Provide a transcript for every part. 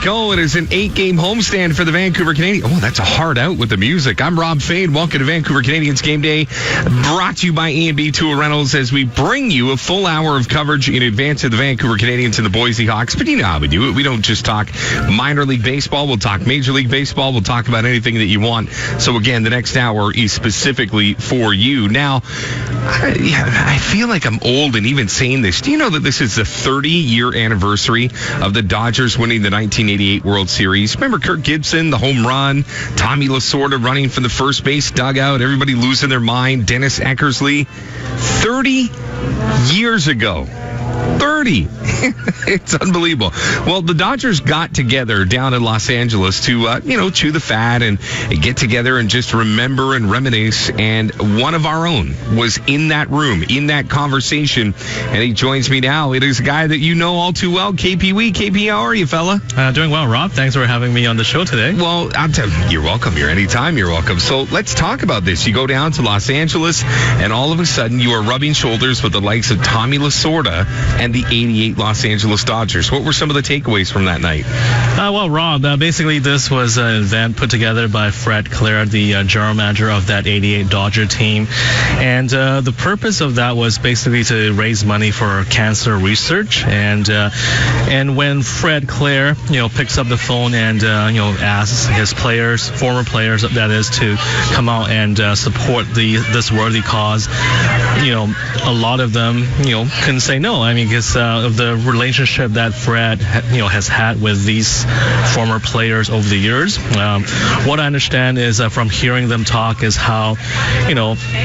go. It is an 8-game homestand for the Vancouver Canadians. Oh, that's a hard out with the music. I'm Rob Fai. Welcome to Vancouver Canadians Game Day, brought to you by A&B Tool Rentals, as we bring you a full hour of coverage in advance of the Vancouver Canadians and the Boise Hawks. But you know how we do it. We don't just talk minor league baseball. We'll talk Major League Baseball. We'll talk about anything that you want. So, again, the next hour is specifically for you. Now, I feel like I'm old and even saying this. Do you know that this is the 30-year anniversary of the Dodgers winning the 1988 World Series? Remember Kirk Gibson, the home run, Tommy Lasorda running from the first base dugout, everybody losing their mind, Dennis Eckersley. 30 years ago. 30. It's unbelievable. Well, the Dodgers got together down in Los Angeles to, chew the fat and get together and just remember and reminisce. And one of our own was in that room, in that conversation. And he joins me now. It is a guy that you know all too well, KP Wee. KP, how are you, fella? Doing well, Rob. Thanks for having me on the show today. Well, I'll tell you, you're welcome. You're anytime you're welcome. So let's talk about this. You go down to Los Angeles, and all of a sudden you are rubbing shoulders with the likes of Tommy Lasorda and the 88 Los Angeles Dodgers. What were some of the takeaways from that night? Well, Rob, basically this was an event put together by Fred Claire, the general manager of that 88 Dodger team. And the purpose of that was basically to raise money for cancer research. And when Fred Claire, picks up the phone and, asks his players, former players, that is, to come out and support this worthy cause, a lot of them, couldn't say no. I mean, because of the relationship that Fred, has had with these former players over the years. What I understand is from hearing them talk is how,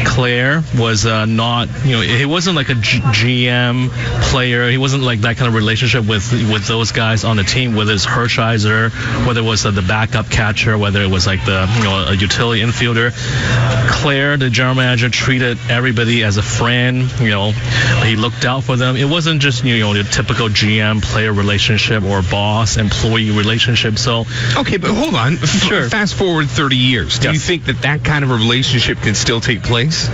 Claire was not, he wasn't like a GM player. He wasn't like that kind of relationship with those guys on the team, whether it's Hershiser, whether it was the backup catcher, whether it was like a utility infielder. Claire, the general manager, treated everybody as a friend. He looked out for them. It wasn't just, the typical GM-player relationship or boss-employee relationship. So, okay, but hold on. Sure. Fast forward 30 years. Do you think that kind of a relationship can still take place?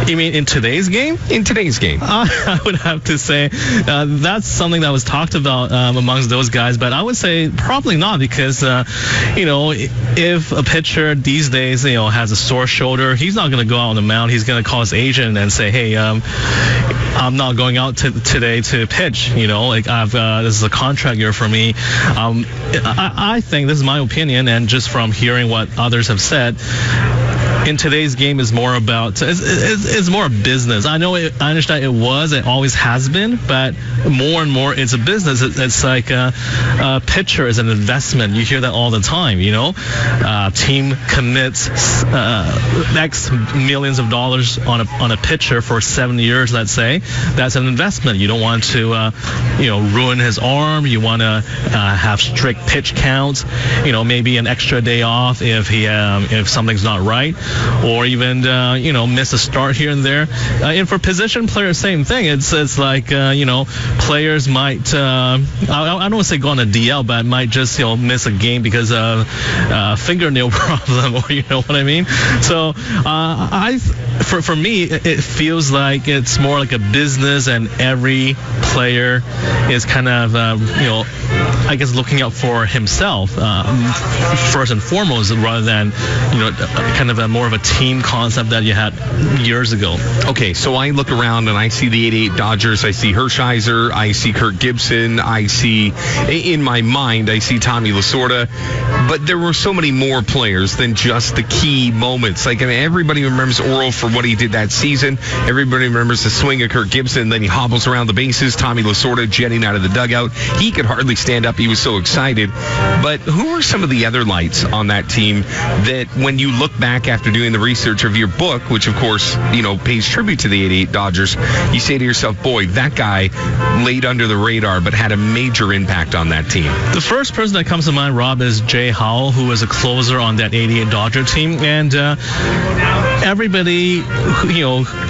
You mean in today's game? In today's game. I would have to say that's something that was talked about amongst those guys, but I would say probably not, because, if a pitcher these days, has a sore shoulder, he's not going to go out on the mound. He's going to call his agent and say, hey, I'm not going out today to pitch. This is a contract year for me. I think, this is my opinion, and just from hearing what others have said, in today's game is more about, it's more a business. I understand it always has been, but more and more it's a business. It's like a pitcher is an investment. You hear that all the time, team commits X millions of dollars on a pitcher for 7 years, let's say. That's an investment. You don't want to, ruin his arm. You want to have strict pitch counts, maybe an extra day off if something's not right, or even miss a start here and there. And for position players, same thing. It's like players might I don't want to say go on a DL, but might just miss a game because of fingernail problem, or you know what I mean. So for me, it feels like it's more like a business, and every player is kind of I guess looking out for himself first and foremost, rather than kind of more of a team concept that you had years ago. Okay, so I look around and I see the 88 Dodgers. I see Hershiser. I see Kirk Gibson. I see, in my mind, I see Tommy Lasorda. But there were so many more players than just the key moments. Like, everybody remembers Orel for what he did that season. Everybody remembers the swing of Kirk Gibson. Then he hobbles around the bases. Tommy Lasorda jetting out of the dugout. He could hardly stand up. He was so excited. But who are some of the other lights on that team that, when you look back after doing the research of your book, which of course, pays tribute to the 88 Dodgers, you say to yourself, boy, that guy laid under the radar but had a major impact on that team? The first person that comes to mind, Rob, is Jay Howell, who was a closer on that 88 Dodger team. And everybody,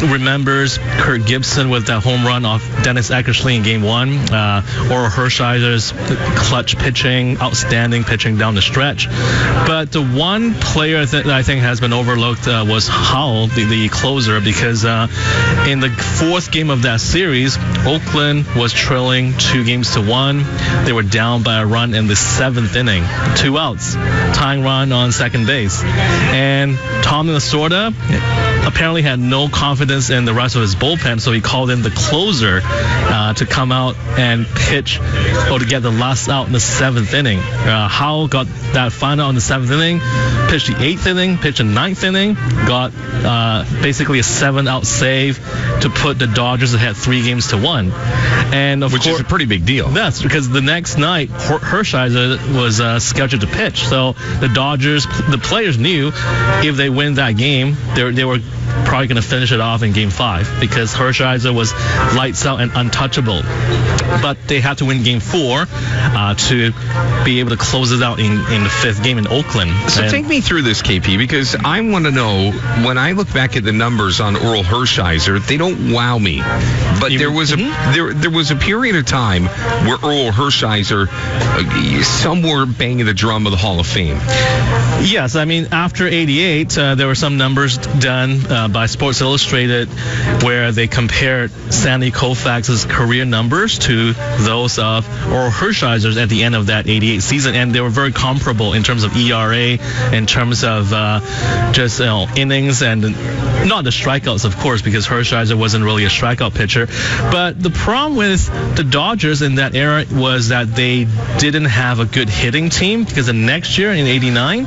remembers Kirk Gibson with that home run off Dennis Eckersley in Game 1, or Hershiser's clutch pitching, outstanding pitching down the stretch. But the one player that I think has been overlooked was Howell, the closer, because in the fourth game of that series, Oakland was trailing 2-1. They were down by a run in the seventh inning, 2 outs, tying run on second base. And Tom Lasorda apparently had no confidence in the rest of his bullpen, so he called in the closer to come out and pitch or to get the last out in the seventh inning. Howell got that final in the seventh inning, pitched the eighth inning, pitched the ninth inning, got basically a 7-out save to put the Dodgers ahead 3-1. And which is a pretty big deal. That's because the next night Hershiser was scheduled to pitch. So the Dodgers, the players knew if they win that game, they were probably going to finish it off in Game 5 because Hershiser was lights out and untouchable. But they had to win Game 4 to be able to close it out in the fifth game in Oakland. So take me through this, KP, because I want to know, when I look back at the numbers on Orel Hershiser, they don't wow me. But there was a period of time where Orel Hershiser, some were banging the drum of the Hall of Fame. Yes, I mean, after 88, there were some numbers done by Sports Illustrated where they compared Sandy Koufax's career numbers to those of Orel Hershiser's at the end of that 88 season, and they were very comparable in terms of ERA, in terms of just innings, and not the strikeouts, of course, because Hershiser wasn't really a strikeout pitcher. But the problem with the Dodgers in that era was that they didn't have a good hitting team, because the next year in 89,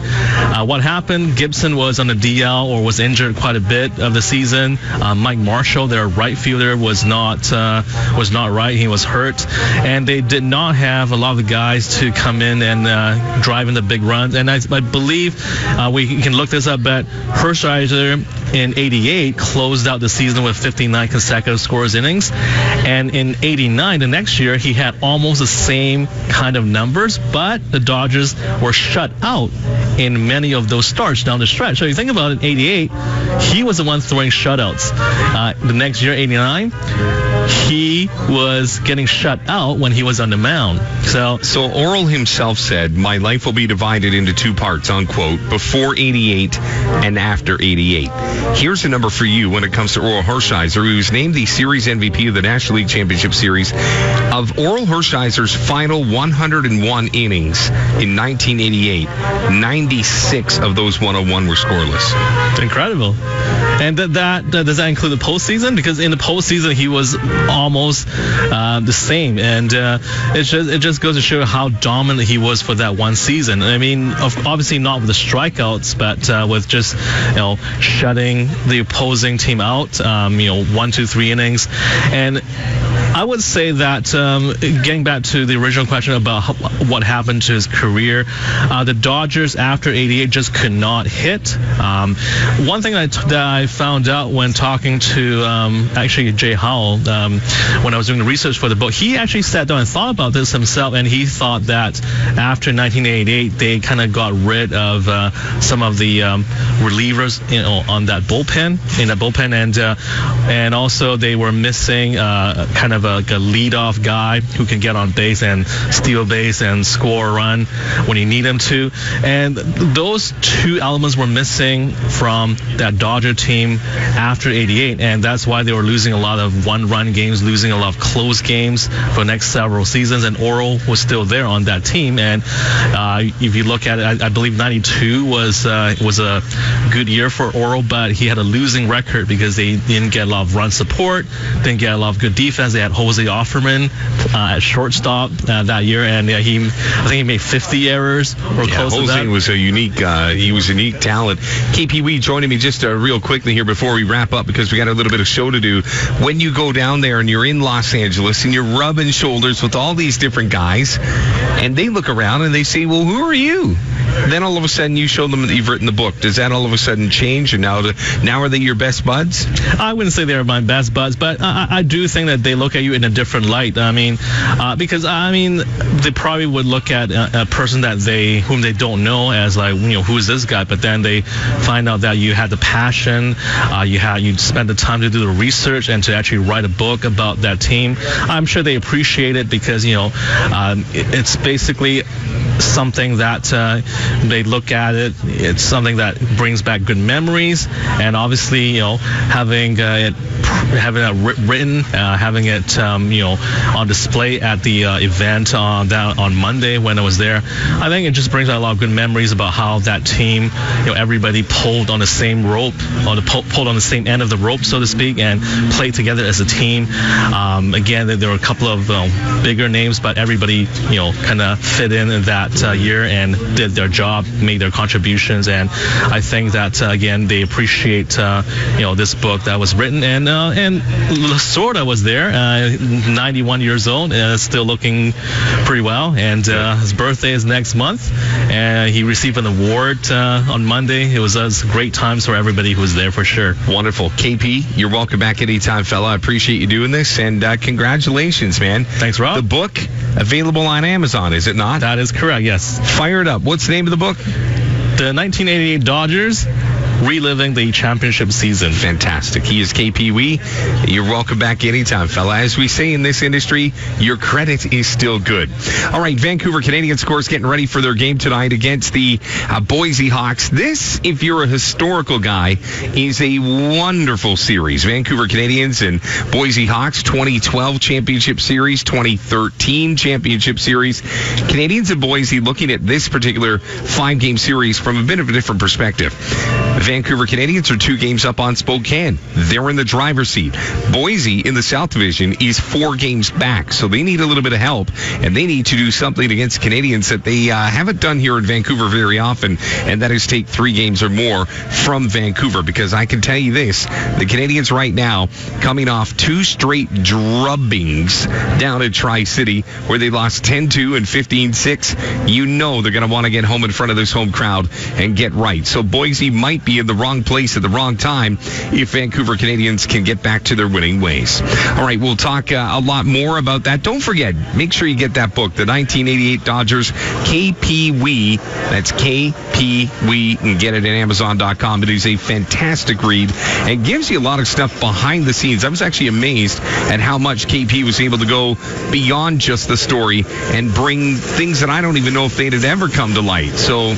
what happened, Gibson was on the DL or was injured quite a bit of the season. Mike Marshall, their right fielder, was not right. He was hurt, and they did not have a lot of the guys to come in and drive in the big runs. And I believe we can look this up, but Hershiser in 88 closed out the season with 59 consecutive scoreless innings, and in 89, the next year, he had almost the same kind of numbers, but the Dodgers were shut out in many of those starts down the stretch. So you think about it, in 88, he was the one throwing shutouts. The next year, 89, he was getting shut out when he was on the mound. So Orel himself said, "My life will be divided into 2 parts," unquote, before 88 and after 88. Here's a number for you when it comes to Orel Hershiser, who was named the Series MVP of the National League Championship Series. Of Orel Hershiser's final 101 innings in 1988, 96 of those 101 were scoreless. Incredible. And does that include the postseason? Because in the postseason, he was almost the same. And it just goes to show how dominant he was for that one season. I mean, obviously not with the strikeouts, but with just, shutting the opposing team out, 1, 2, 3 innings. And I would say that, getting back to the original question about what happened to his career, the Dodgers after 88 just could not hit. One thing that I found out when talking to actually Jay Howell, when I was doing the research for the book, he actually sat down and thought about this himself, and he thought that after 1988 they kind of got rid of some of the relievers on that bullpen, and also they were missing kind of a leadoff guy who can get on base and steal base and score a run when you need him to. And those 2 elements were missing from that Dodger team after 88, and that's why they were losing a lot of one-run games, losing a lot of close games for the next several seasons. And Orel was still there on that team. And if you look at it, I believe 92 was a good year for Orel, but he had a losing record because they didn't get a lot of run support, didn't get a lot of good defense. They had Jose Offerman at shortstop that year, and I think he made 50 errors or close to that. Jose was a unique talent. KP, joining me just real quickly here before we wrap up, because we got a little bit of show to do. When you go down there and you're in Los Angeles and you're rubbing shoulders with all these different guys, and they look around and they say, "Well, who are you?" Then all of a sudden you show them that you've written the book. Does that all of a sudden change? And now are they your best buds? I wouldn't say they're my best buds, but I do think that they look at you in a different light. I mean, because they probably would look at a person whom they don't know as like, who is this guy? But then they find out that you had the passion, you spent the time to do the research and to actually write a book about that team. I'm sure they appreciate it because it's basically something that they look at it. It's something that brings back good memories, and obviously, having it written, having it, on display at the event on Monday when I was there. I think it just brings out a lot of good memories about how that team, everybody pulled on the same rope, pulled on the same end of the rope, so to speak, and played together as a team. Again, there were a couple of bigger names, but everybody, kind of fit in that year and did their job, made their contributions, and I think that again they appreciate this book that was written, and Lasorda was there, 91 years old, still looking pretty well, and his birthday is next month, and he received an award on Monday. It was great times for everybody who was there for sure. Wonderful. KP, you're welcome back anytime, fella. I appreciate you doing this, and congratulations, man. Thanks, Rob. The book available on Amazon, is it not? That is correct, yes. Fire it up. What's the name of the book? The 1988 Dodgers reliving the championship season. Fantastic. He is KP Wee. You're welcome back anytime, fella. As we say in this industry, your credit is still good. All right, Vancouver Canadians, of course, getting ready for their game tonight against the Boise Hawks. This, if you're a historical guy, is a wonderful series. Vancouver Canadians and Boise Hawks, 2012 Championship Series, 2013 Championship Series. Canadians and Boise looking at this particular 5-game series from a bit of a different perspective. Vancouver Canadians are 2 games up on Spokane. They're in the driver's seat. Boise in the South Division is 4 games back, so they need a little bit of help, and they need to do something against Canadians that they haven't done here in Vancouver very often, and that is take 3 games or more from Vancouver, because I can tell you this, the Canadians right now coming off 2 straight drubbings down at Tri-City where they lost 10-2 and 15-6. You know they're going to want to get home in front of this home crowd and get right. So Boise might be in the wrong place at the wrong time if Vancouver Canadians can get back to their winning ways. All right, we'll talk a lot more about that. Don't forget, make sure you get that book, The 1988 Dodgers, KP Wee. That's KP Wee, and get it at Amazon.com. It is a fantastic read and gives you a lot of stuff behind the scenes. I was actually amazed at how much KP was able to go beyond just the story and bring things that I don't even know if they'd have ever come to light. So,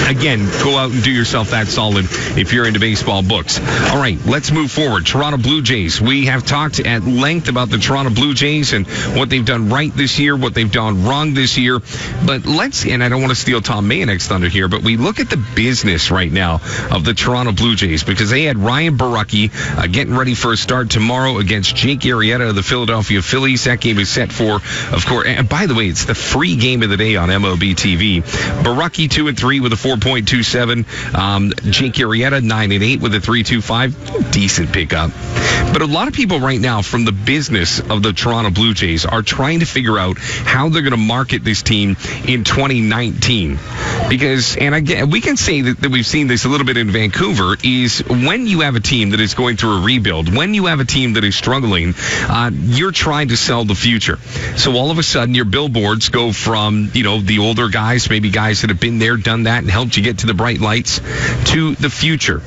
again, go out and do yourself that solid if you're into baseball books. All right, let's move forward. Toronto Blue Jays. We have talked at length about the Toronto Blue Jays and what they've done right this year, what they've done wrong this year. But and I don't want to steal Tom Mayenek's thunder here, but we look at the business right now of the Toronto Blue Jays, because they had Ryan Borucki getting ready for a start tomorrow against Jake Arrieta of the Philadelphia Phillies. That game is set for, of course, and by the way, it's the free game of the day on MLB TV. Borucki 2-3 with a 4.27. Jake Arrieta 9-8 with a 3.25. Decent pickup. But a lot of people right now from the business of the Toronto Blue Jays are trying to figure out how they're going to market this team in 2019. Because, and again, we can say that we've seen this a little bit in Vancouver, is when you have a team that is going through a rebuild, when you have a team that is struggling, you're trying to sell the future. So all of a sudden your billboards go from, the older guys, maybe guys that have been there, done that, and helped you get to the bright lights, to the future.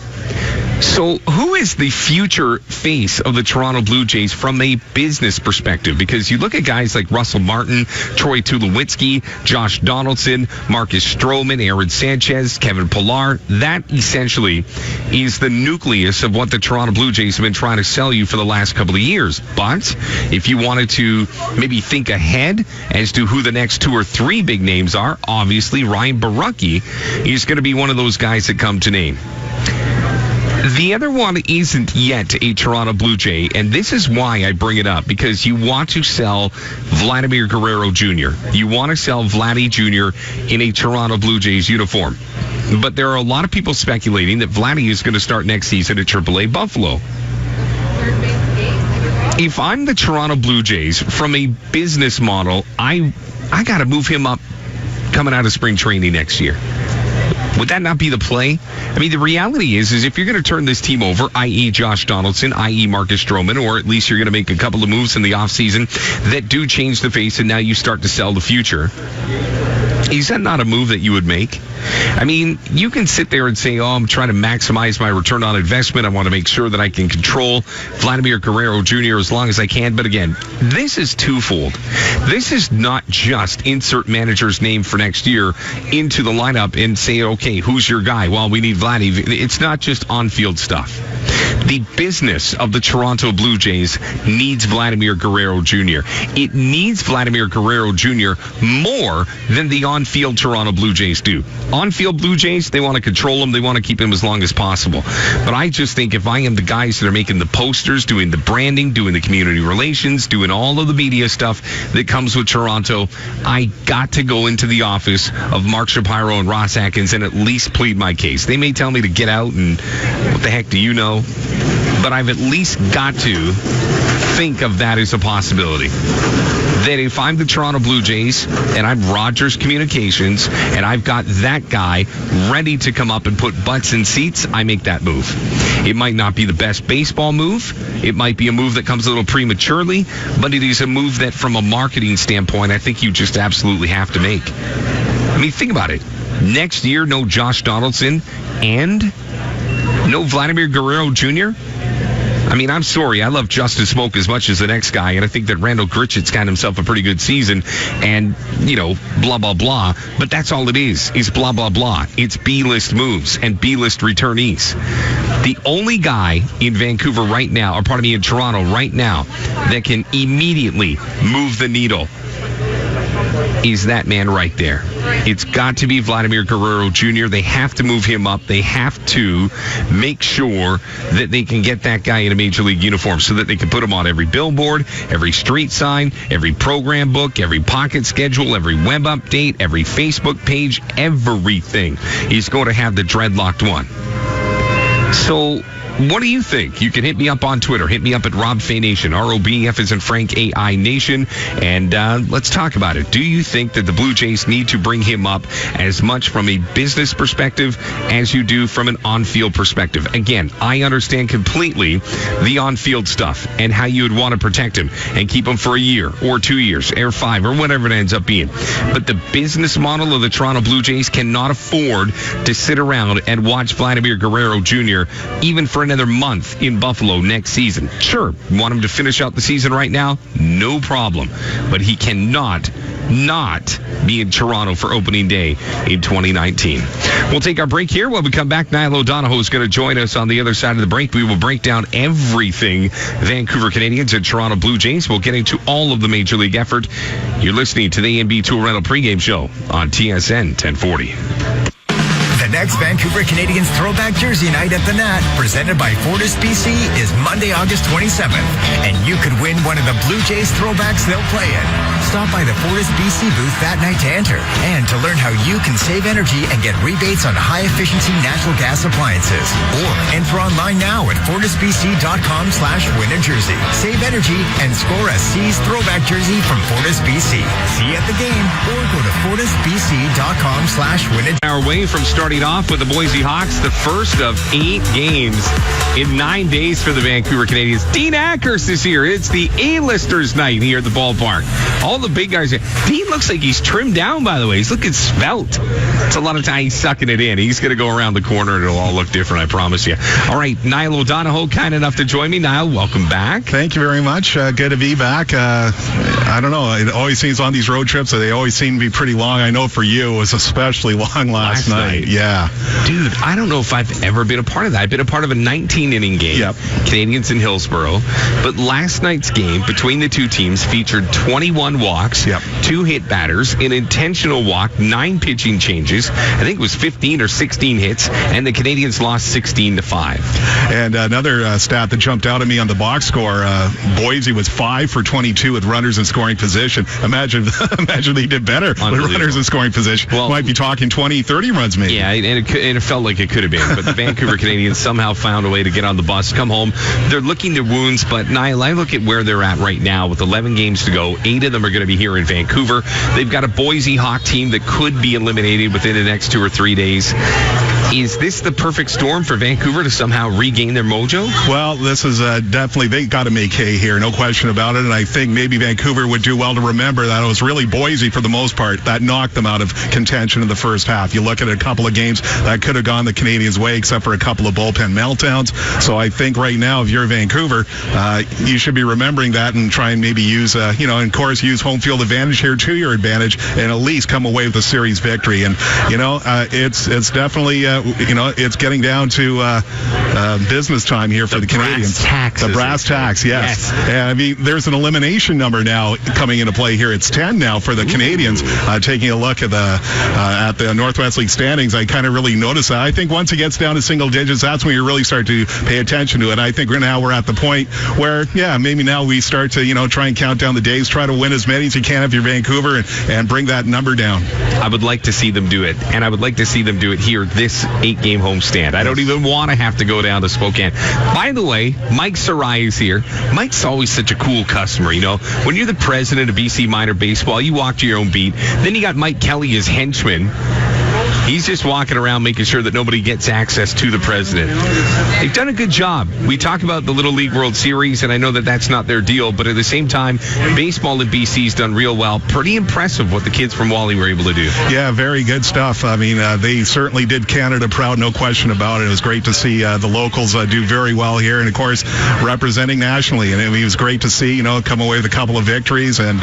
So who is the future face of the Toronto Blue Jays from a business perspective? Because you look at guys like Russell Martin, Troy Tulowitzki, Josh Donaldson, Marcus Stroman, Aaron Sanchez, Kevin Pillar. That essentially is the nucleus of what the Toronto Blue Jays have been trying to sell you for the last couple of years. But if you wanted to maybe think ahead as to who the next 2 or 3 big names are, obviously Ryan Borucki is going to be one of those guys that come to name. The other one isn't yet a Toronto Blue Jay, and this is why I bring it up, because you want to sell Vladimir Guerrero Jr. You want to sell Vladdy Jr. in a Toronto Blue Jays uniform. But there are a lot of people speculating that Vladdy is going to start next season at AAA Buffalo. If I'm the Toronto Blue Jays, from a business model, I got to move him up coming out of spring training next year. Would that not be the play? I mean, the reality is if you're going to turn this team over, i.e. Josh Donaldson, i.e. Marcus Stroman, or at least you're going to make a couple of moves in the offseason that do change the face and now you start to sell the future, is that not a move that you would make? I mean, you can sit there and say, I'm trying to maximize my return on investment. I want to make sure that I can control Vladimir Guerrero Jr. as long as I can. But again, this is twofold. This is not just insert manager's name for next year into the lineup and say, okay, who's your guy? Well, we need Vladdy. It's not just on-field stuff. The business of the Toronto Blue Jays needs Vladimir Guerrero Jr. It needs Vladimir Guerrero Jr. more than the on-field Toronto Blue Jays do. On-field Blue Jays, they want to control him. They want to keep him as long as possible. But I just think if I am the guys that are making the posters, doing the branding, doing the community relations, doing all of the media stuff that comes with Toronto, I got to go into the office of Mark Shapiro and Ross Atkins and at least plead my case. They may tell me to get out and what the heck do you know? But I've at least got to think of that as a possibility. That if I'm the Toronto Blue Jays and I'm Rogers Communications and I've got that guy ready to come up and put butts in seats, I make that move. It might not be the best baseball move. It might be a move that comes a little prematurely, but it is a move that from a marketing standpoint, I think you just absolutely have to make. I mean, think about it. Next year, no Josh Donaldson and no Vladimir Guerrero Jr.? I mean, I'm sorry. I love Justice Smoke as much as the next guy, and I think that Randall Gritchett's got himself a pretty good season, and, blah, blah, blah. But that's all it is blah, blah, blah. It's B-list moves and B-list returnees. The only guy in Vancouver right now, in Toronto right now, that can immediately move the needle is that man right there. It's got to be Vladimir Guerrero Jr. They have to move him up. They have to make sure that they can get that guy in a major league uniform so that they can put him on every billboard, every street sign, every program book, every pocket schedule, every web update, every Facebook page, everything. He's going to have the dreadlocked one. So what do you think? You can hit me up on Twitter. Hit me up at Rob Fai Nation, ROBF as in Frank AI Nation, and let's talk about it. Do you think that the Blue Jays need to bring him up as much from a business perspective as you do from an on-field perspective? Again, I understand completely the on-field stuff and how you would want to protect him and keep him for a year or 2 years or 5 or whatever it ends up being. But the business model of the Toronto Blue Jays cannot afford to sit around and watch Vladimir Guerrero Jr. even for another month in Buffalo next season. Sure, want him to finish out the season right now? No problem. But he cannot not be in Toronto for opening day in 2019. We'll take our break here. When we come back, Niall O'Donoghue is going to join us on the other side of the break. We will break down everything Vancouver Canadians and Toronto Blue Jays. We'll get into all of the Major League effort. You're listening to the A&B Tool Rental pregame show on TSN 1040. The next Vancouver Canadians Throwback Jersey Night at the Nat, presented by Fortis BC, is Monday, August 27th, and you could win one of the Blue Jays throwbacks they'll play in. Stop by the Fortis BC booth that night to enter and to learn how you can save energy and get rebates on high-efficiency natural gas appliances. Or enter online now at fortisbc.com/win-a-jersey. Save energy and score a C's throwback jersey from Fortis BC. See you at the game or go to fortisbc.com/win-a-jersey. Our way from starting off with the Boise Hawks, the first of 8 games in 9 days for the Vancouver Canadians. Dean Ackers is here. It's the A-listers night here at the ballpark. All the big guys. Dean looks like he's trimmed down, by the way. He's looking svelte. It's a lot of time he's sucking it in. He's going to go around the corner and it'll all look different, I promise you. All right, Niall O'Donoghue, kind enough to join me. Niall, welcome back. Thank you very much. Good to be back. I don't know. It always seems on these road trips that they always seem to be pretty long. I know for you it was especially long last night. Yeah. Dude, I don't know if I've ever been a part of that. I've been a part of a 19-inning game, yep. Canadians in Hillsborough. But last night's game between the two teams featured 21 walks, yep. 2 hit batters, an intentional walk, 9 pitching changes. I think it was 15 or 16 hits, and the Canadians lost 16-5. And another stat that jumped out at me on the box score, Boise was 5 for 22 with runners in scoring position. Imagine they did better with runners in scoring position. English, might be talking 20, 30 runs maybe. Yeah, and it felt like it could have been. But the Vancouver Canadians somehow found a way to get on the bus, come home. They're licking their wounds, but Niall, I look at where they're at right now with 11 games to go. 8 of them are going to be here in Vancouver. They've got a Boise Hawk team that could be eliminated within the next 2 or 3 days. Is this the perfect storm for Vancouver to somehow regain their mojo? Well, this is definitely, they got to make hay here, no question about it. And I think maybe Vancouver would do well to remember that it was really Boise for the most part that knocked them out of contention in the first half. You look at a couple of games that could have gone the Canadians' way, except for a couple of bullpen meltdowns. So I think right now, if you're Vancouver, you should be remembering that and try and maybe use, and of course, use home field advantage here to your advantage and at least come away with a series victory. And, it's definitely, it's getting down to business time here for the Canadians. The brass tacks, yes. And I mean, there's an elimination number now coming into play here. It's 10 now for the Canadians. Taking a look at the Northwest League standings, I kind of really notice that. I think once it gets down to single digits, that's when you really start to pay attention to it. I think now we're at the point where, maybe now we start to, try and count down the days, try to win as many as you can if you're Vancouver and bring that number down. I would like to see them do it, and I would like to see them do it here this 8-game homestand. I don't even want to have to go down to Spokane. By the way, Mike Sarai is here. Mike's always such a cool customer, When you're the president of BC Minor Baseball, you walk to your own beat. Then you got Mike Kelly, his henchman. He's just walking around making sure that nobody gets access to the president. They've done a good job. We talk about the Little League World Series, and I know that that's not their deal, but at the same time, baseball in BC's done real well. Pretty impressive what the kids from Wally were able to do. Yeah, very good stuff. I mean, they certainly did Canada proud, no question about it. It was great to see the locals do very well here, and of course, representing nationally. And it was great to see, come away with a couple of victories and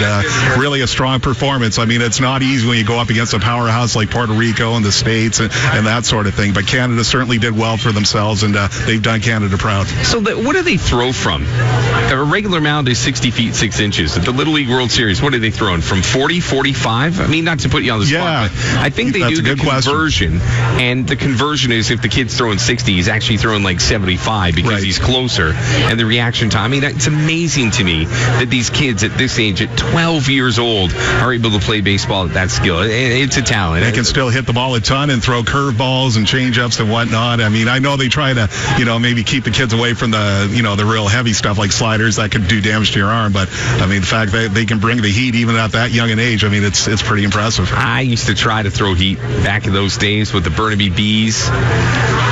really a strong performance. I mean, it's not easy when you go up against a powerhouse like Puerto Rico and the States and that sort of thing, but Canada certainly did well for themselves, and they've done Canada proud. So what do they throw from? A regular mound is 60 feet 6 inches. At the Little League World Series, what are they throwing? From 40, 45? I mean, not to put you on the spot, but I think they do the conversion, and the conversion is if the kid's throwing 60, he's actually throwing like 75 because he's closer, and the reaction time. I mean, it's amazing to me that these kids at this age, at 12 years old, are able to play baseball at that skill. It's a talent. They can still hit the ball a ton and throw curveballs and change-ups and whatnot. I mean, I know they try to, maybe keep the kids away from the, the real heavy stuff like sliders that could do damage to your arm. But, I mean, the fact that they can bring the heat even at that young an age, I mean, it's pretty impressive. I used to try to throw heat back in those days with the Burnaby Bees,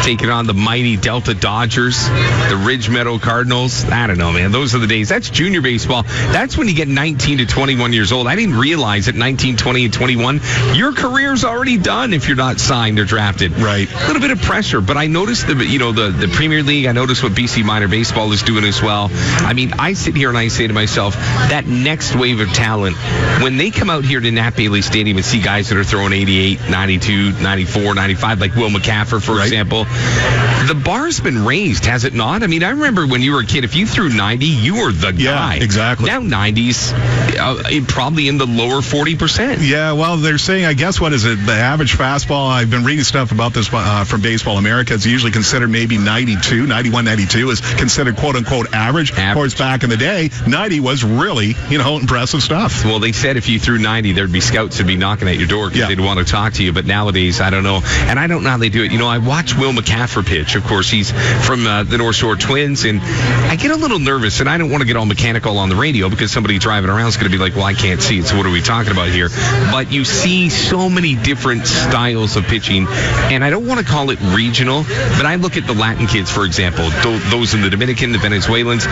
taking on the mighty Delta Dodgers, the Ridge Meadow Cardinals. I don't know, man. Those are the days. That's junior baseball. That's when you get 19 to 21 years old. I didn't realize at 19, 20, and 21, your career's already done if you're not signed or drafted. Right. A little bit of pressure, but I noticed the Premier League. I noticed what BC Minor Baseball is doing as well. I mean, I sit here and I say to myself, that next wave of talent, when they come out here to Nat Bailey Stadium and see guys that are throwing 88, 92, 94, 95, like Will McCaffer, for example, the bar's been raised, has it not? I mean, I remember when you were a kid, if you threw 90, you were the guy. Yeah, exactly. Now 90s, probably in the lower 40%. Yeah, well, they're saying, I guess, what is it? The average fastball, I've been reading stuff about this from Baseball America. It's usually considered maybe 92, 91, 92 is considered quote-unquote average. Of course, back in the day, 90 was really, impressive stuff. Well, they said if you threw 90, there'd be scouts that'd be knocking at your door because they'd want to talk to you. But nowadays, I don't know. And I don't know how they do it. I watch Will McCaffer pitch. Of course, he's from the North Shore Twins, and I get a little nervous, and I don't want to get all mechanical on the radio because somebody driving around is going to be like, well, I can't see it, so what are we talking about here? But you see so many different styles of pitching, and I don't want to call it regional, but I look at the Latin kids, for example, those in the Dominican, the Venezuelans,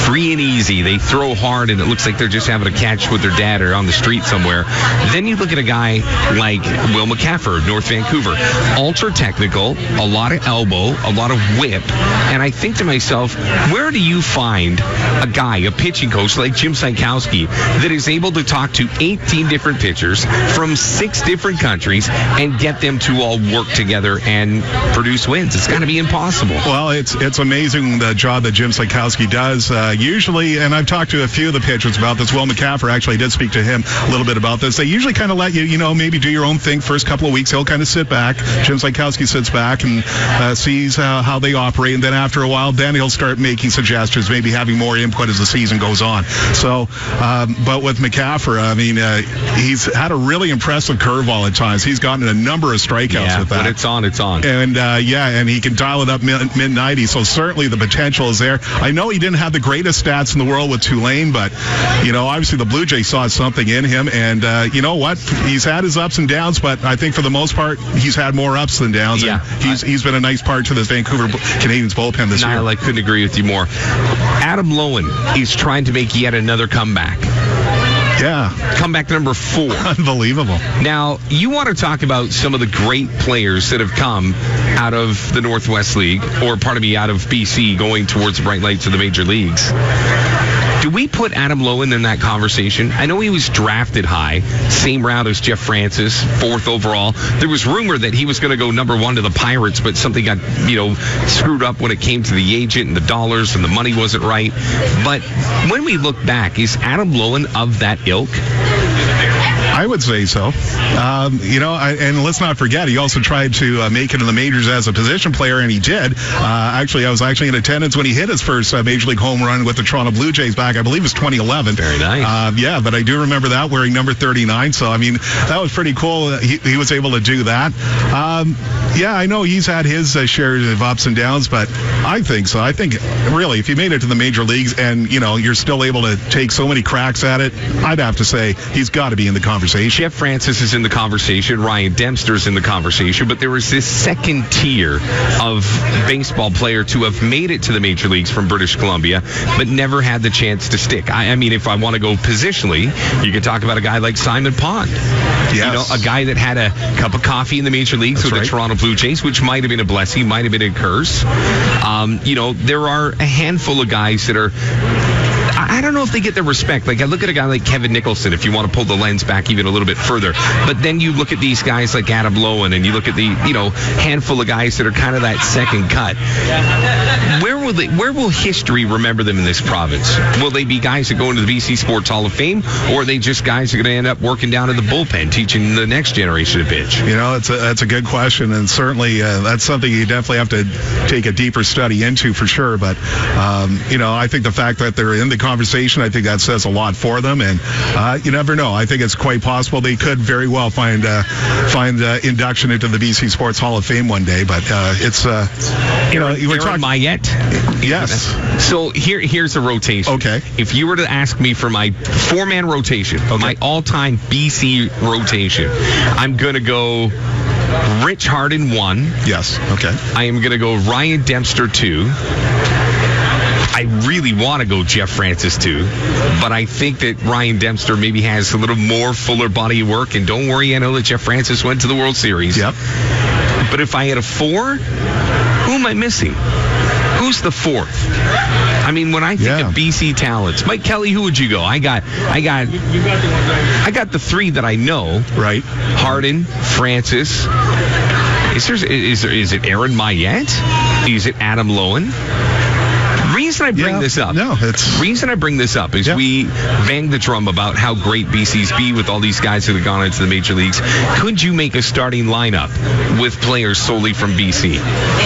free and easy. They throw hard, and it looks like they're just having a catch with their dad or on the street somewhere. Then you look at a guy like Will McCaffer, North Vancouver, ultra technical, a lot of elbow, a lot of whip, and I think to myself, where do you find a guy, a pitching coach like Jim Sankowski, that is able to talk to 18 different pitchers from 6 different countries and get them to all work together and produce wins? It's got to be impossible. Well, it's amazing the job that Jim Sankowski does. Usually, and I've talked to a few of the pitchers about this. Will McCaffer, actually, I did speak to him a little bit about this. They usually kind of let you, maybe do your own thing first couple of weeks. He'll kind of sit back. Jim Sankowski sits back and sees, how they operate, and then after a while, then he'll start making suggestions, maybe having more input as the season goes on. So, but with McCaffrey, I mean, he's had a really impressive curveball at times. He's gotten a number of strikeouts with that. When it's on, it's on. And and he can dial it up mid-90s, so certainly the potential is there. I know he didn't have the greatest stats in the world with Tulane, but, obviously the Blue Jays saw something in him, and you know what? He's had his ups and downs, but I think for the most part, he's had more ups than downs. Yeah. And he's been a nice part to this Vancouver Canadians bullpen this year. I couldn't agree with you more. Adam Loewen is trying to make yet another comeback. Yeah. Comeback number 4. Unbelievable. Now, you want to talk about some of the great players that have come out of the Northwest League, or out of BC going towards the bright lights of the major leagues. Do we put Adam Loewen in that conversation? I know he was drafted high, same round as Jeff Francis, 4th overall. There was rumor that he was going to go number 1 to the Pirates, but something got, screwed up when it came to the agent and the dollars and the money wasn't right. But when we look back, is Adam Loewen of that ilk? I would say so. And let's not forget, he also tried to make it in the majors as a position player, and he did. I was actually in attendance when he hit his first Major League home run with the Toronto Blue Jays back, I believe it was 2011. Very nice. But I do remember that, wearing number 39. So, I mean, that was pretty cool. He was able to do that. I know he's had his share of ups and downs, but I think so. I think, really, if you made it to the major leagues and, you're still able to take so many cracks at it, I'd have to say he's got to be in the conversation. Jeff Francis is in the conversation. Ryan Dempster's in the conversation. But there was this second tier of baseball player to have made it to the major leagues from British Columbia, but never had the chance to stick. I mean, if I want to go positionally, you could talk about a guy like Simon Pond. Yes. A guy that had a cup of coffee in the major leagues with the Toronto Blue Jays, which might have been a blessing, might have been a curse. There are a handful of guys that are... I don't know if they get the respect. Like, I look at a guy like Kevin Nicholson, if you want to pull the lens back even a little bit further. But then you look at these guys like Adam Loewen, and you look at the, handful of guys that are kind of that second cut. Where will history remember them in this province? Will they be guys that go into the BC Sports Hall of Fame, or are they just guys that are going to end up working down in the bullpen, teaching the next generation to pitch? That's a good question, and certainly that's something you definitely have to take a deeper study into for sure. But, I think the fact that they're in the conversation, I think that says a lot for them, and you never know. I think it's quite possible they could very well find induction into the BC Sports Hall of Fame one day. But it's we're talking Mayette. Yes. So here's a rotation. Okay. If you were to ask me for my 4-man rotation, my all-time BC rotation, I'm going to go Rich Harden 1. Yes. Okay. I am going to go Ryan Dempster 2. I really want to go Jeff Francis too, but I think that Ryan Dempster maybe has a little more fuller body of work. And don't worry, I know that Jeff Francis went to the World Series. Yep. But if I had a 4, who am I missing? Who's the 4th? I mean, when I think of BC talents, Mike Kelly, who would you go? I got the 3 that I know. Right. Harden, Francis. Is it Aaron Mayette? Is it Adam Loewen? Reason I bring this up is we bang the drum about how great BC's be with all these guys that have gone into the major leagues. Could you make a starting lineup with players solely from BC?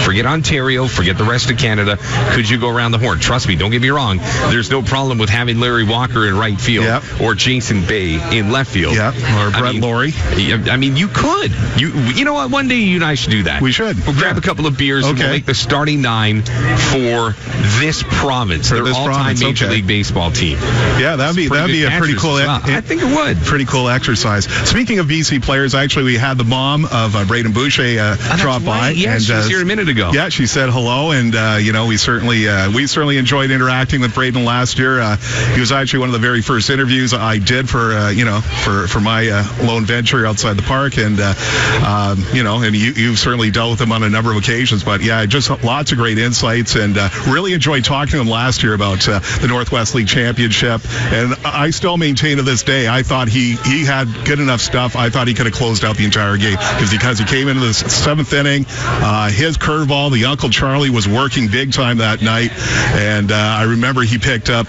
Forget Ontario, forget the rest of Canada. Could you go around the horn? Trust me, don't get me wrong. There's no problem with having Larry Walker in right field or Jason Bay in left field. Or Brett Laurie. I mean, you could. You know what? One day you and I should do that. We should. We'll grab a couple of beers and we'll make the starting 9 for this province, their all-time Major League Baseball team. Yeah, that'd be a pretty cool. I think it would. Pretty cool exercise. Speaking of BC players, actually, we had the mom of Braden Boucher drop by. Yeah, she was here a minute ago. Yeah, she said hello, and we certainly enjoyed interacting with Braden last year. He was actually one of the very first interviews I did for my lone venture outside the park, and and you've certainly dealt with him on a number of occasions. But yeah, just lots of great insights, and really enjoyed talking talking to him last year about the Northwest League Championship, and I still maintain to this day, I thought he had good enough stuff. I thought he could have closed out the entire game because he came into the seventh inning. His curveball, the Uncle Charlie, was working big time that night, and I remember he picked up.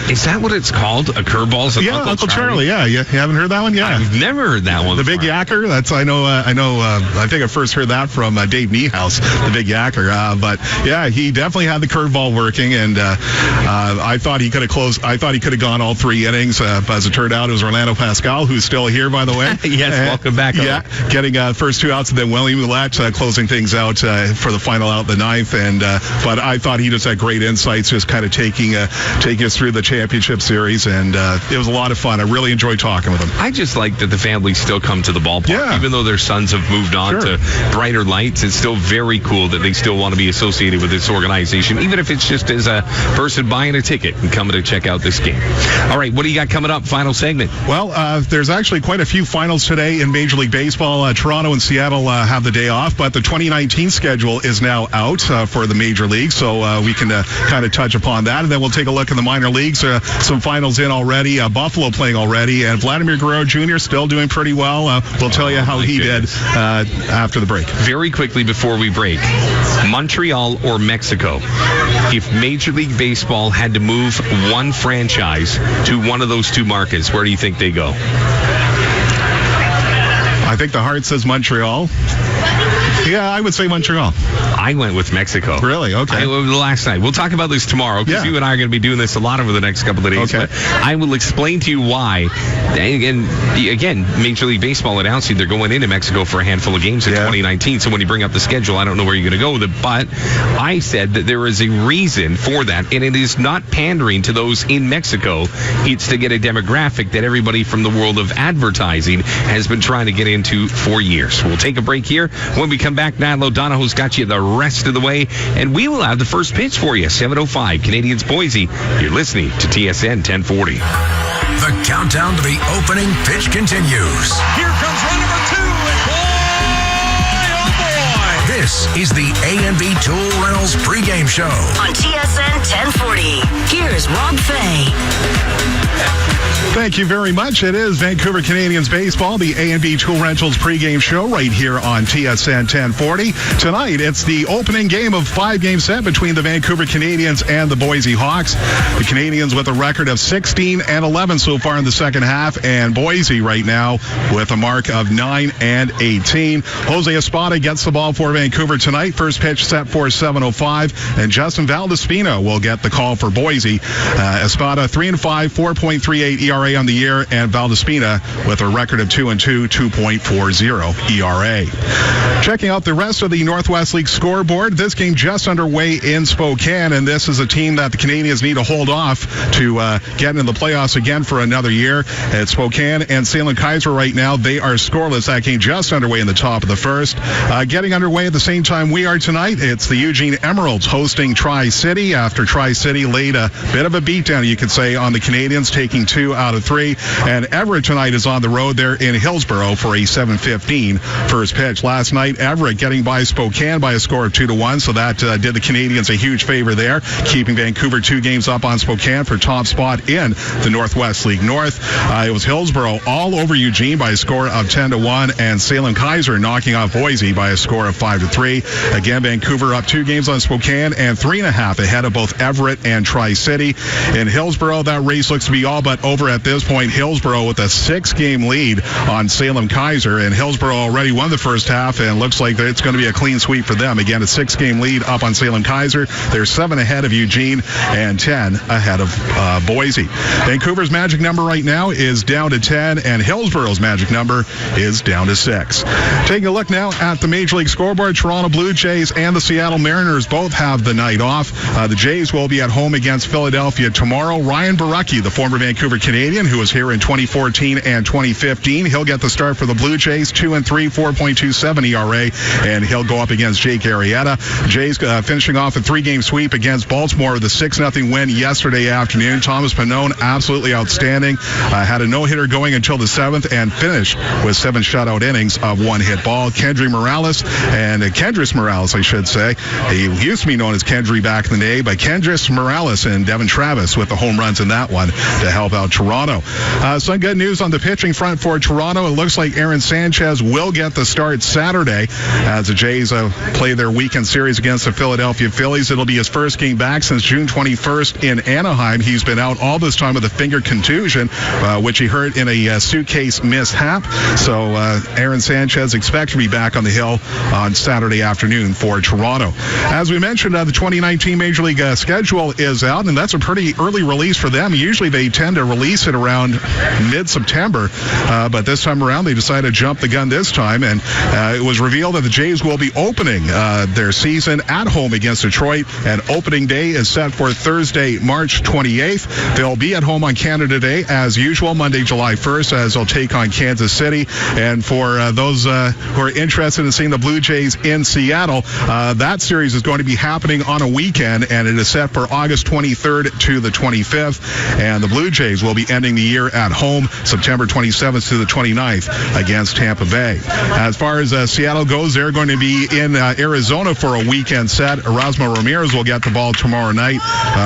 Is that what it's called? A curveball? Yeah, Uncle Charlie. Yeah, you haven't heard that one? Yeah, I've never heard that one. The Big Yacker. That's I know. I think I first heard that from Dave Niehaus, the Big Yacker. But yeah, he definitely had the curveball working, and I thought he could have closed. I thought he could have gone all three innings. But as it turned out, it was Orlando Pascal, who's still here, by the way. Yes, welcome back. Yeah, getting first two outs, and then William Ouellette closing things out for the final out, the ninth. And but I thought he just had great insights, just kind of taking us through the championship series, and it was a lot of fun. I really enjoyed talking with him. I just like that the families still come to the ballpark, even though their sons have moved on to brighter lights. It's still very cool that they still want to be associated with this organization, even if it's just as a person buying a ticket and coming to check out this game. All right, what do you got coming up? Final segment. Well, there's actually quite a few finals today in Major League Baseball. Toronto and Seattle have the day off, but the 2019 schedule is now out for the Major League, so we can kind of touch upon that, and then we'll take a look in the minor leagues. Some finals in already. Buffalo playing already, and Vladimir Guerrero Jr. still doing pretty well. We'll tell you how he did after the break. Very quickly before we break, Montreal or Mexico? If Major League Baseball had to move one franchise to one of those two markets, where do you think they go? I think the heart says Montreal. Yeah, I would say Montreal. I went with Mexico. Really? Okay. Last night. We'll talk about this tomorrow because you and I are going to be doing this a lot over the next couple of days. Okay. But I will explain to you why. And again, Major League Baseball announcing they're going into Mexico for a handful of games in 2019. So when you bring up the schedule, I don't know where you're going to go with it. But I said that there is a reason for that, and it is not pandering to those in Mexico. It's to get a demographic that everybody from the world of advertising has been trying to get into for years. We'll take a break here. When we come back, Nat O'Donoghue's got you the rest of the way, and we will have the first pitch for you. 7:05, Canadians Boise. You're listening to TSN 1040. The countdown to the opening pitch continues. Here comes run number 2, and boy, oh boy! This is the A&B Tool Rentals pregame show on TSN 1040. Here's Rob Fai. Thank you very much. It is Vancouver Canadians baseball, the A&B Tool Rentals pregame show right here on TSN 1040. Tonight, it's the opening game of 5-game set between the Vancouver Canadians and the Boise Hawks. The Canadians with a record of 16-11 so far in the second half, and Boise right now with a mark of 9-18. Jose Espada gets the ball for Vancouver tonight. First pitch set for 7:05, and Justin Valdespino will get the call for Boise. Espada 3-5, 4.38 ERA on the year, and Valdespina with a record of 2-2, 2.40 ERA. Checking out the rest of the Northwest League scoreboard, this game just underway in Spokane, and this is a team that the Canadians need to hold off to get into the playoffs again for another year. At Spokane and Salem Kaiser right now, they are scoreless. That game just underway in the top of the first. Getting underway at the same time we are tonight, it's the Eugene Emeralds hosting Tri-City after Tri-City laid a bit of a beatdown, you could say, on the Canadians, taking 2 out of 3. And Everett tonight is on the road there in Hillsborough for a 7:15 first pitch. Last night, Everett getting by Spokane by a score of 2-1, so that did the Canadians a huge favor there, keeping Vancouver 2 games up on Spokane for top spot in the Northwest League North. It was Hillsborough all over Eugene by a score of 10-1, and Salem Kaiser knocking off Boise by a score of 5-3. Again, Vancouver up 2 games on Spokane and 3.5 ahead of both Everett and Tri-City. In Hillsborough, that race looks to be all but over at this point. Hillsborough with a 6-game lead on Salem Kaiser, and Hillsborough already won the first half, and looks like it's going to be a clean sweep for them. Again, a 6-game lead up on Salem Kaiser. They're 7 ahead of Eugene and 10 ahead of Boise. Vancouver's magic number right now is down to 10, and Hillsborough's magic number is down to 6. Taking a look now at the Major League scoreboard, Toronto Blue Jays and the Seattle Mariners both have the night off. The Jays will be at home against Philadelphia tomorrow. Ryan Borucki, the former Vancouver Canadian who was here in 2014 and 2015, he'll get the start for the Blue Jays, 2-3, 4.27 ERA, and he'll go up against Jake Arrieta. Jays finishing off a 3-game sweep against Baltimore with a 6-0 win yesterday afternoon. Thomas Pannone, absolutely outstanding. Had a no-hitter going until the 7th and finished with 7 shutout innings of 1 hit ball. Kendry Morales Kendrys Morales, I should say. He used to be known as Kendry back in the day, but Kendrys Morales and Devin Travis with the home runs in that one to help out Toronto. Some good news on the pitching front for Toronto. It looks like Aaron Sanchez will get the start Saturday as the Jays play their weekend series against the Philadelphia Phillies. It'll be his first game back since June 21st in Anaheim. He's been out all this time with a finger contusion, which he hurt in a suitcase mishap. So Aaron Sanchez expects to be back on the hill on Saturday afternoon for Toronto. As we mentioned, the 2019 Major League schedule is out, and that's a pretty early release for them. Usually they tend to release it around mid-September, but this time around they decided to jump the gun this time, and it was revealed that the Jays will be opening their season at home against Detroit, and opening day is set for Thursday, March 28th. They'll be at home on Canada Day as usual, Monday, July 1st, as they'll take on Kansas City. And for those who are interested in seeing the Blue Jays in Seattle, that series is going to be happening on a weekend, and it is set for August 23rd to the 25th. And the Blue Jays will be ending the year at home September 27th to the 29th against Tampa Bay. As far as Seattle goes, they're going to be in Arizona for a weekend set. Erasmo Ramirez will get the ball tomorrow night.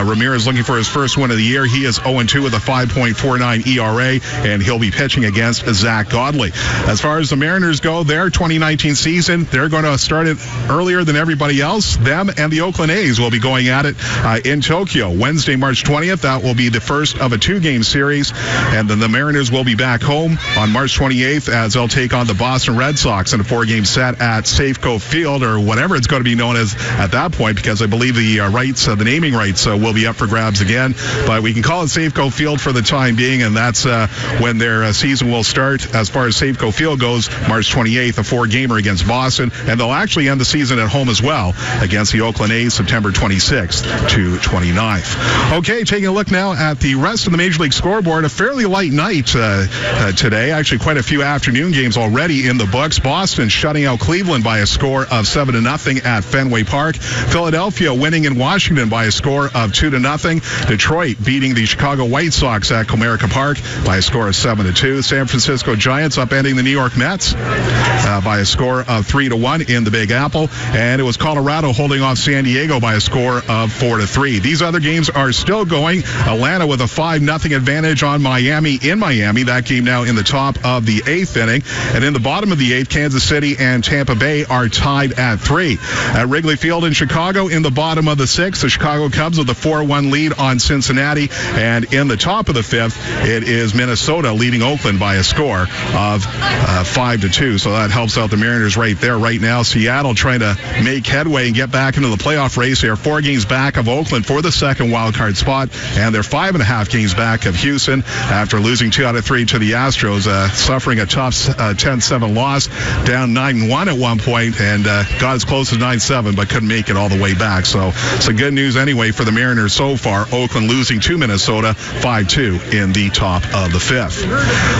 Ramirez looking for his first win of the year. He is 0-2 with a 5.49 ERA, and he'll be pitching against Zach Godley. As far as the Mariners go, their 2019 season, they're going to start it earlier than everybody else. Them and the Oakland A's will be going at it in Tokyo Wednesday, March 20th. That will be the first of a 2-game series, and then the Mariners will be back home on March 28th as they'll take on the Boston Red Sox in a 4-game set at Safeco Field, or whatever it's going to be known as at that point, because I believe the the naming rights will be up for grabs again, but we can call it Safeco Field for the time being, and that's when their season will start. As far as Safeco Field goes, March 28th, a 4-gamer against Boston, and they'll actually end the season at home as well against the Oakland A's September 26th to 29th. Okay, taking a look now at the rest of the Major League scoreboard. A fairly light night today. Actually, quite a few afternoon games already in the books. Boston shutting out Cleveland by a score of 7-0 at Fenway Park. Philadelphia winning in Washington by a score of 2-0. Detroit beating the Chicago White Sox at Comerica Park by a score of 7-2. San Francisco Giants upending the New York Mets by a score of 3-1 in the Big Apple. And it was Colorado holding off San Diego by a score of 4-3. These other games are still going. Atlanta with a 5-0 advantage on Miami in Miami. That game now in the top of the 8th inning. And in the bottom of the 8th, Kansas City and Tampa Bay are tied at 3. At Wrigley Field in Chicago, in the bottom of the 6th, the Chicago Cubs with a 4-1 lead on Cincinnati. And in the top of the 5th, it is Minnesota leading Oakland by a score of 5-2. So that helps out the Mariners right there. Right now, Seattle trying to make headway and get back into the playoff race. They are 4 games back of Oakland for the second wildcard spot, and they're 5.5 games back of Houston after losing 2 out of 3 to the Astros, suffering a tough 10-7 loss, down 9-1 at one point, and got as close as 9-7, but couldn't make it all the way back. So some good news anyway for the Mariners so far. Oakland losing to Minnesota 5-2 in the top of the 5th.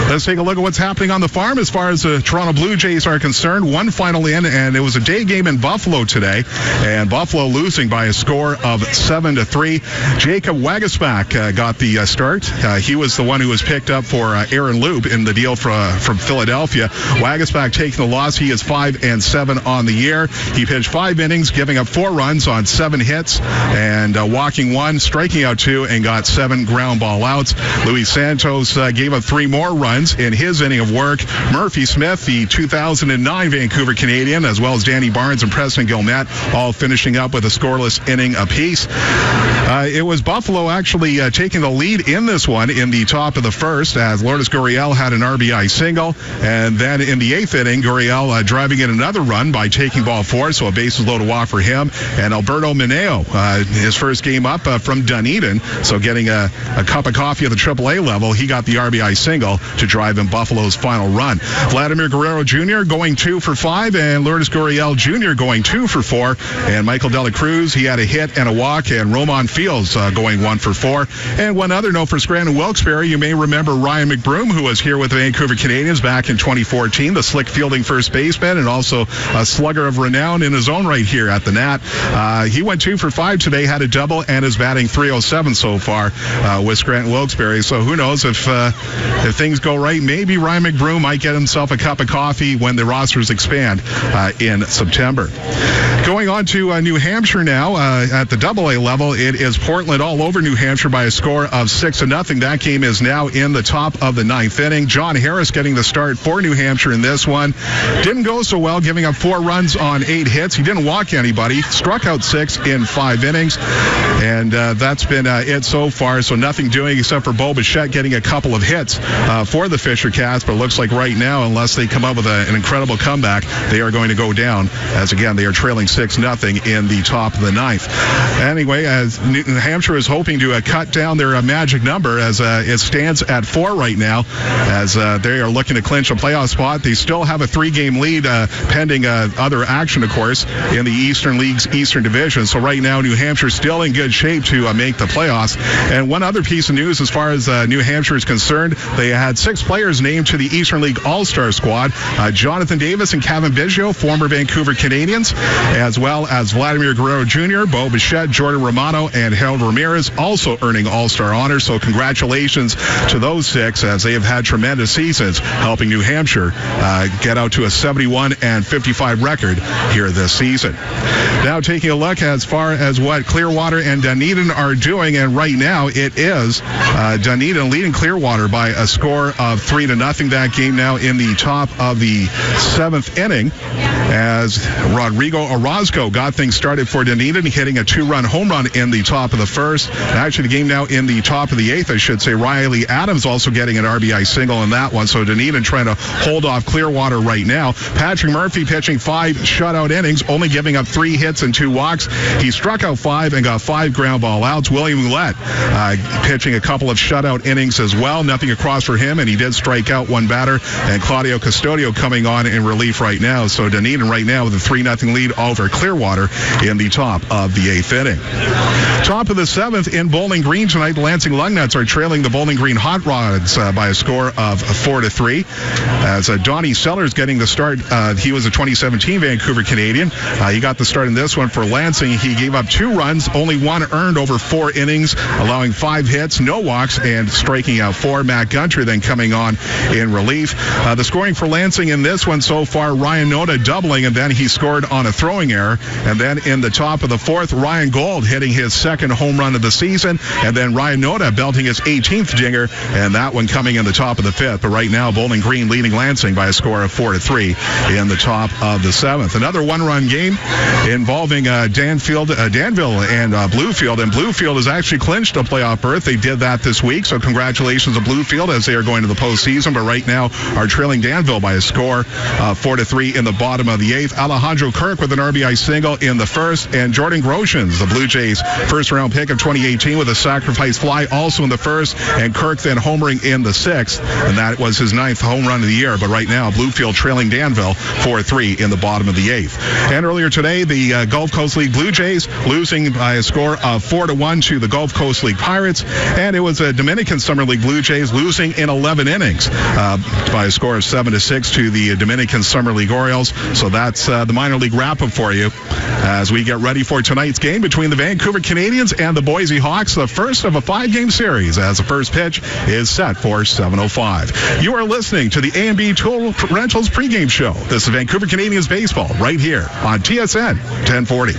Let's take a look at what's happening on the farm as far as the Toronto Blue Jays are concerned. One final in, and it was a day game in Buffalo today, and Buffalo losing by a score of 7-3. Jacob Waguespack got the start. He was the one who was picked up for Aaron Loop in the deal from Philadelphia. Waguespack taking the loss. He is 5-7 on the year. He pitched 5 innings, giving up 4 runs on 7 hits, and walking 1, striking out 2, and got 7 ground ball outs. Luis Santos gave up 3 more runs in his inning of work. Murphy Smith, the 2009 Vancouver Canadian, as well as Danny Barnes and Preston Gilmet, all finishing up with a scoreless inning apiece. It was Buffalo actually taking the lead in this one in the top of the 1st, as Lourdes Gurriel had an RBI single, and then in the 8th inning, Gurriel driving in another run by taking ball 4, so a bases loaded walk for him. And Alberto Mineo, his first game up from Dunedin, so getting a cup of coffee at the AAA level, he got the RBI single to drive in Buffalo's final run. Vladimir Guerrero Jr. going 2 for 5, and Lourdes Gurriel Jr. going 2 for 4, and Michael De La Cruz, he had a hit and a walk, and Roman Fields going 1 for 4. And one other note for Scranton Wilkes-Barre, you may remember Ryan McBroom, who was here with the Vancouver Canadians back in 2014, the slick fielding first baseman, and also a slugger of renown in his own right here at the Nat. He went 2 for 5 today, had a double, and is batting .307 so far with Scranton Wilkes-Barre. So who knows if things go right, maybe Ryan McBroom might get himself a cup of coffee when the rosters expand in September. Going on to New Hampshire now at the AA level. It is Portland all over New Hampshire by a score of 6-0. That game is now in the top of the 9th inning. John Harris getting the start for New Hampshire in this one. Didn't go so well, giving up 4 runs on 8 hits. He didn't walk anybody. Struck out 6 in 5 innings. And that's been it so far. So nothing doing except for Bo Bichette getting a couple of hits for the Fisher Cats. But it looks like right now, unless they come up with an incredible comeback, they are going to go down, as again they are trailing 6-0 in the top of the 9th. Anyway, as New Hampshire is hoping to cut down their magic number, as it stands at 4 right now, as they are looking to clinch a playoff spot. They still have a 3-game lead pending other action, of course, in the Eastern League's Eastern Division. So right now, New Hampshire still in good shape to make the playoffs. And one other piece of news as far as New Hampshire is concerned, they had 6 players named to the Eastern League All-Star squad. Jonathan Davis and Kevin Biggio, former Vancouver Canadians, as well as Vladimir Guerrero Jr., Bo Bichette, Jordan Romano, and Harold Ramirez, also earning All-Star honors. So congratulations to those 6, as they have had tremendous seasons helping New Hampshire get out to a 71-55 record here this season. Now taking a look as far as what Clearwater and Dunedin are doing, and right now it is Dunedin leading Clearwater by a score of 3-0. That game now in the top of the 7th inning, as Rodrigo Orozco got things started for Dunedin, hitting a 2-run home run in the top of the 1st. Actually, the game now in the top of the 8th, I should say. Riley Adams also getting an RBI single in that one. So Dunedin trying to hold off Clearwater right now. Patrick Murphy pitching 5 shutout innings, only giving up 3 hits and 2 walks. He struck out 5 and got 5 ground ball outs. William Ouellette pitching a couple of shutout innings as well. Nothing across for him, and he did strike out 1 batter. And Claudio Custodio coming on in relief right now. So Dunedin right now with a 3-0 lead over Clearwater in the top of the 8th inning. Top of the 7th in Bowling Green tonight, the Lansing Lugnuts are trailing the Bowling Green Hot Rods by a score of 4-3. As Donnie Sellers getting the start. He was a 2017 Vancouver Canadian. He got the start in this one for Lansing. He gave up 2 runs, only 1 earned over 4 innings, allowing 5 hits, no walks, and striking out 4. Matt Gunter then coming on in relief. The scoring for Lansing in this one so far, Ryan Noda doubling, and then he scored on a throwing error. And then in the top of the 4th, Ryan Gold hitting his 2nd home run of the season, and then Ryan Noda belting his 18th dinger, and that one coming in the top of the 5th. But right now, Bowling Green leading Lansing by a score of 4-3 in the top of the 7th. Another 1-run game involving Danville and Bluefield, and Bluefield has actually clinched a playoff berth. They did that this week, so congratulations to Bluefield as they are going to the postseason, but right now are trailing Danville by a score of 4-3 in the bottom of the 8th. Alejandro Kirk with an RBI single in the 1st, and Jordan Groshans, the Blue Jays' first-round pick of 2018, with a sacrifice fly also in the 1st, and Kirk then homering in the 6th, and that was his 9th home run of the year. But right now, Bluefield trailing Danville 4-3 in the bottom of the 8th. And earlier today, the Gulf Coast League Blue Jays losing by a score of 4-1 to the Gulf Coast League Pirates, and it was a Dominican Summer League Blue Jays losing in 11 innings by a score of 7-6 to the Dominican Summer League Orioles. So that's the minor league wrap-up for you as we get ready for tonight's game between the Vancouver Canadians and the Boise Hawks, the first of a 5-game series, as the first pitch is set for 7:05. You are listening to the A&B Tool Rentals pregame show. This is Vancouver Canadians baseball right here on TSN 1040.